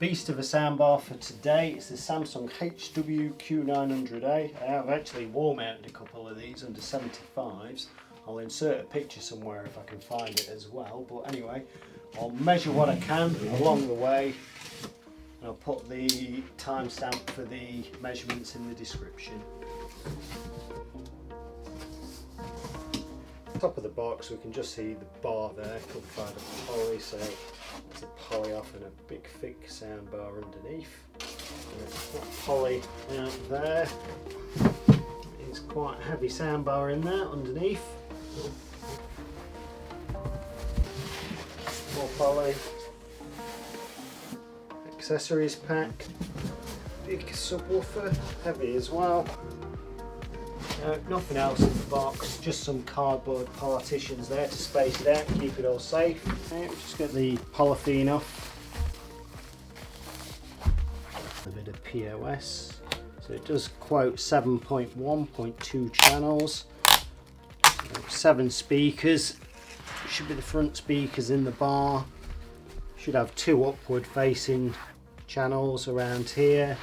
Beast of a soundbar for today. It's the Samsung HW-Q900A. I have actually wall mounted a couple of these under 75s. I'll insert a picture somewhere if I can find it as well. But anyway, I'll measure what I can along the way. And I'll put the timestamp for the measurements in the description. Top of the box, we can just see the bar there covered by the poly, so there's a poly off and a big thick soundbar underneath. And that poly out there. It's quite a heavy soundbar in there underneath. More poly. Accessories pack. Big subwoofer, heavy as well. Nothing else in the box, just some cardboard partitions there to space it out and keep it all safe. Okay, we'll just get the polythene off. A bit of POS. So it does quote 7.1.2 channels, 7 speakers. It should be the front speakers in the bar. Should have 2 upward facing channels around here.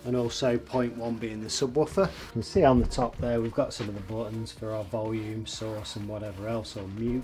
And also 0.1 being the subwoofer. You can see on the top there we've got some of the buttons for our volume, source and whatever else, or mute.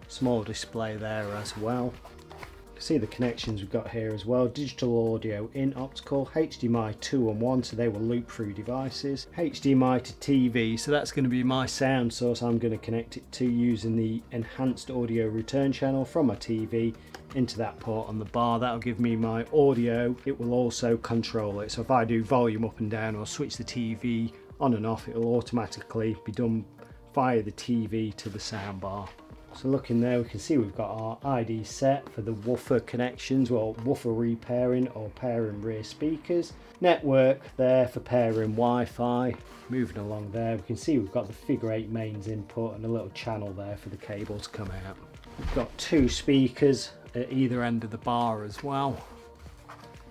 Small display there as well. You can see the connections we've got here as well. Digital audio in optical, HDMI 2 and 1, so they will loop through devices. HDMI to TV, so that's going to be my sound source. I'm going to connect it to using the enhanced audio return channel from my TV into that port on the bar. That'll give me my audio. It will also control it, so if I do volume up and down or switch the TV on and off, it will automatically be done via the TV to the soundbar. So looking there, we can see we've got our ID set for the woofer connections, well, woofer repairing or pairing rear speakers. Network there for pairing Wi-Fi. Moving along there, we can see we've got the figure 8 mains input and a little channel there for the cable to come out. We've got 2 speakers at either end of the bar as well.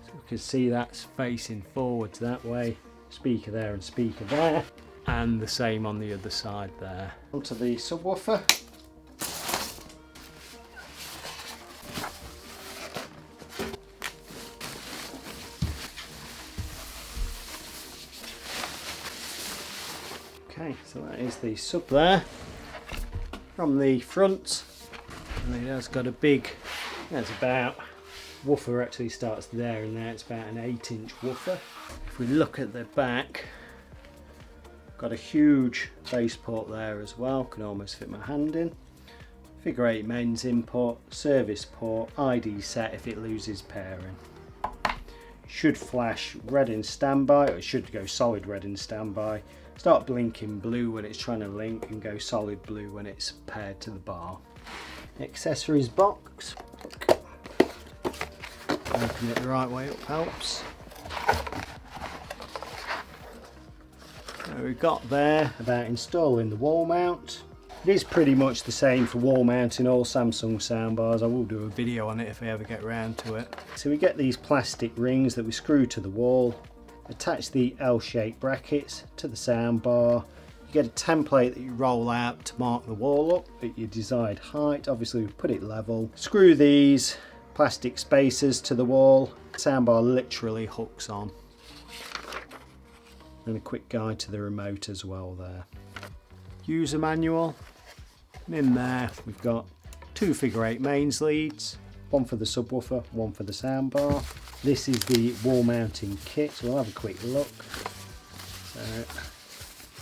So we can see that's facing forwards that way. Speaker there and speaker there. And the same on the other side there. Onto the subwoofer. Okay, so that is the sub there. From the front, and it has got a big, that's about, woofer actually starts there and there, it's about an 8-inch woofer. If we look at the back, got a huge base port there as well, can almost fit my hand in. Figure 8 mains input, service port, ID set if it loses pairing. Should flash red in standby, or it should go solid red in standby. Start blinking blue when it's trying to link and go solid blue when it's paired to the bar. Accessories box. Open it the right way up helps. So we've got there about installing the wall mount. It is pretty much the same for wall mounting all Samsung soundbars. I will do a video on it if I ever get around to it. So we get these plastic rings that we screw to the wall. Attach the L-shaped brackets to the soundbar. You get a template that you roll out to mark the wall up at your desired height. Obviously we put it level. Screw these plastic spacers to the wall. The soundbar literally hooks on. And a quick guide to the remote as well there. User manual. And in there we've got 2 figure 8 mains leads. One for the subwoofer, one for the soundbar. This is the wall mounting kit, so we'll have a quick look. So,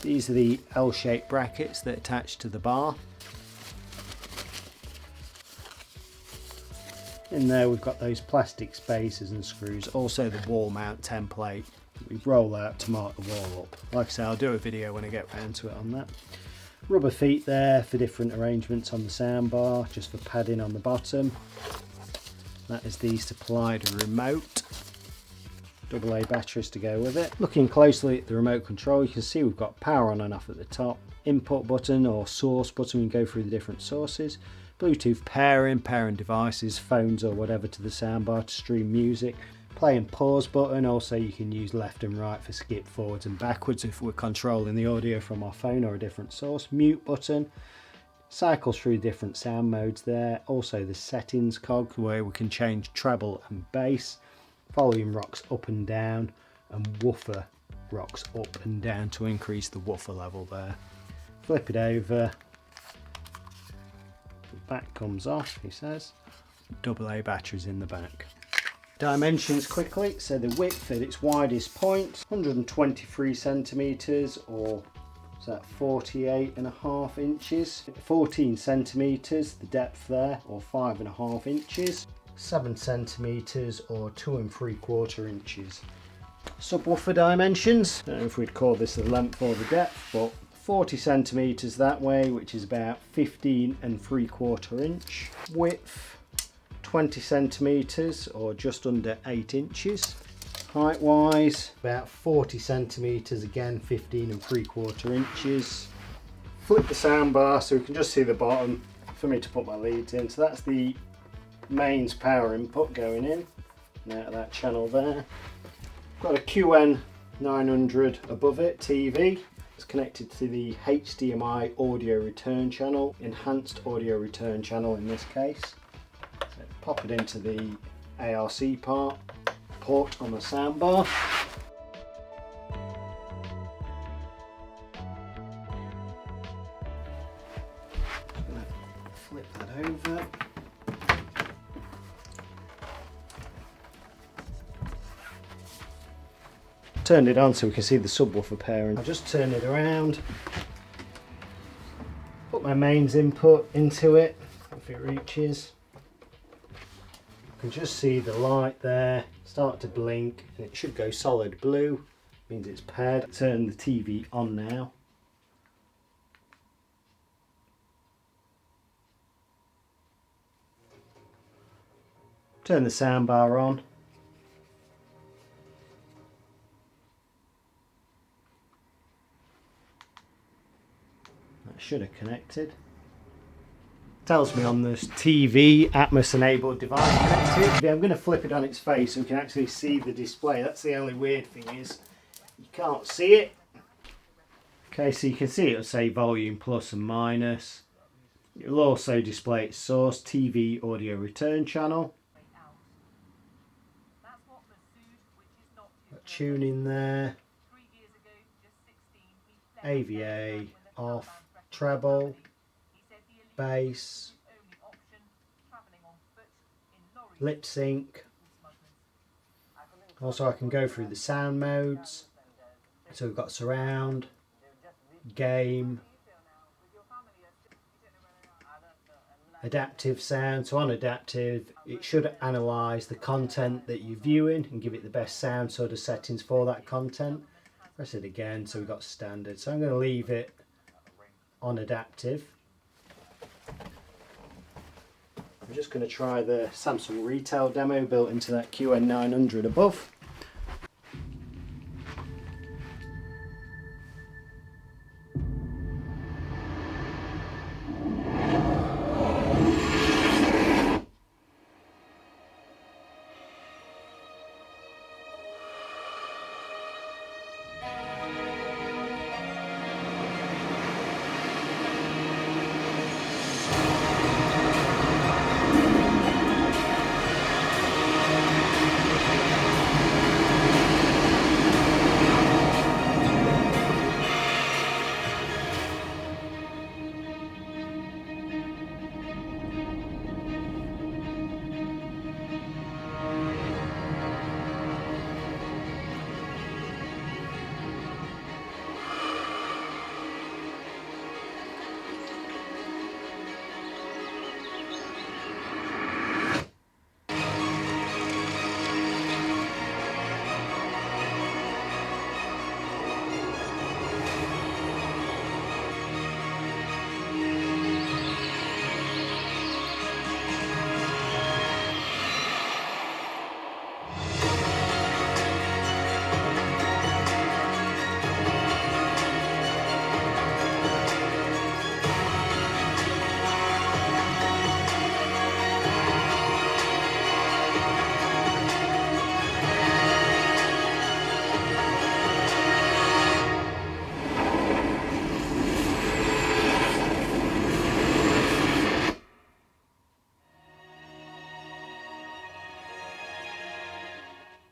these are the L-shaped brackets that attach to the bar. In there we've got those plastic spacers and screws, also the wall mount template that we roll out to mark the wall up. Like I say, I'll do a video when I get round to it on that. Rubber feet there for different arrangements on the soundbar, just for padding on the bottom. That is the supplied remote. AA batteries to go with it. Looking closely at the remote control, you can see we've got power on and off at the top. Input button or source button, we can go through the different sources. Bluetooth pairing devices, phones or whatever to the soundbar to stream music. Play and pause button, also you can use left and right for skip forwards and backwards if we're controlling the audio from our phone or a different source. Mute button. Cycles through different sound modes there. Also the settings cog where we can change treble and bass. Volume rocks up and down, and woofer rocks up and down to increase the woofer level there. Flip it over. The back comes off, he says. AA batteries in the back. Dimensions quickly. So the width at its widest point, 123 centimeters, or is that 48.5 inches? 14 centimeters, the depth there, or 5.5 inches. 7 centimeters, or 2 3/4 inches. Subwoofer dimensions. I don't know if we'd call this the length or the depth, but 40 centimeters that way, which is about 15 3/4 inch. Width 20 centimeters, or just under 8 inches. Height wise, about 40 centimeters, again 15 3/4 inches. Flip the soundbar so we can just see the bottom for me to put my leads in. So that's the mains power input going in and out of that channel there. Got a QN900 above it TV. It's connected to the HDMI audio return channel, enhanced audio return channel in this case. So pop it into the ARC port on the soundbar. Just gonna flip that over. Turned it on so we can see the subwoofer pairing. I'll just turn it around, put my mains input into it if it reaches. You can just see the light there start to blink, and it should go solid blue, means it's paired. Turn the TV on now. Turn the soundbar on. Should have connected. Tells me on this TV Atmos enabled device connected. I'm going to flip it on its face so we can actually see the display. That's the only weird thing, is you can't see it. Okay, so you can see it'll say volume plus and minus. It'll also display its source TV audio return channel. Got tuning there. AVA off. Treble, bass, lip sync. Also I can go through the sound modes. So we've got surround, game, adaptive sound. So on adaptive it should analyse the content that you're viewing and give it the best sound sort of settings for that content. Press it again, so we've got standard. So I'm going to leave it on adaptive. I'm just going to try the Samsung retail demo built into that QN900 above.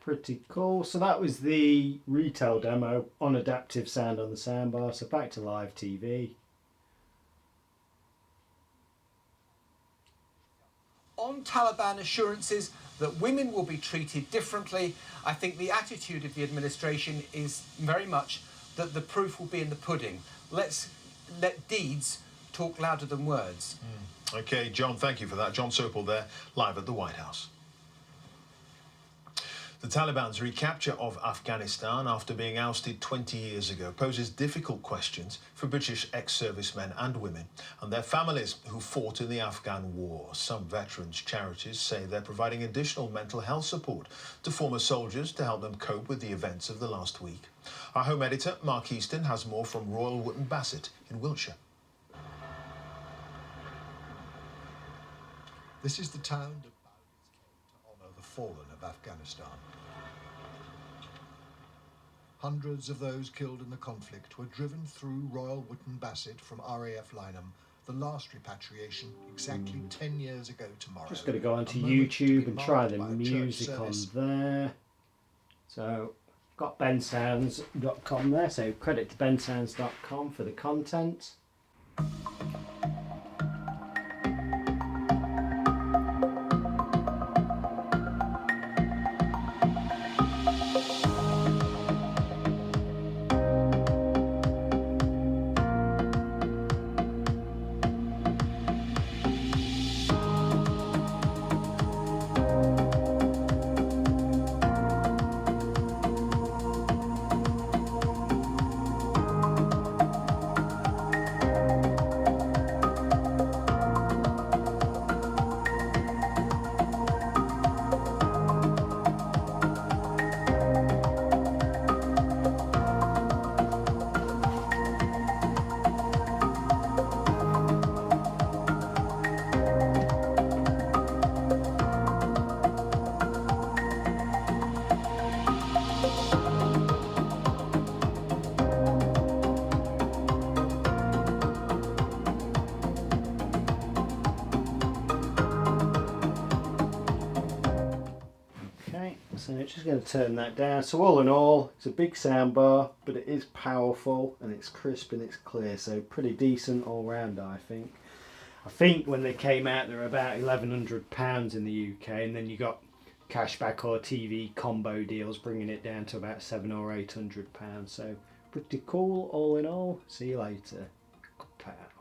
Pretty cool. So that was the retail demo on adaptive sound on the soundbar. So back to live TV. On Taliban assurances that women will be treated differently, I think the attitude of the administration is very much that the proof will be in the pudding. Let's let deeds talk louder than words. OK, John, thank you for that. John Sopel there, live at the White House. The Taliban's recapture of Afghanistan after being ousted 20 years ago poses difficult questions for British ex-servicemen and women and their families who fought in the Afghan war. Some veterans' charities say they're providing additional mental health support to former soldiers to help them cope with the events of the last week. Our home editor, Mark Easton, has more from Royal Wootton Bassett in Wiltshire. This is the town that bowed its head to honour the fallen of Afghanistan. Hundreds of those killed in the conflict were driven through Royal Wootton Bassett from RAF Lynham, the last repatriation exactly 10 years ago tomorrow. Just going to go onto YouTube and try the music on there. So, got bensounds.com there, so credit to bensounds.com for the content. So it's just going to turn that down. So all in all, it's a big soundbar, but it is powerful and it's crisp and it's clear. So pretty decent all round, I think. I think when they came out, they were about £1,100 in the UK, and then you got cashback or TV combo deals, bringing it down to about £700 or £800. So pretty cool all in all. See you later. Good pat.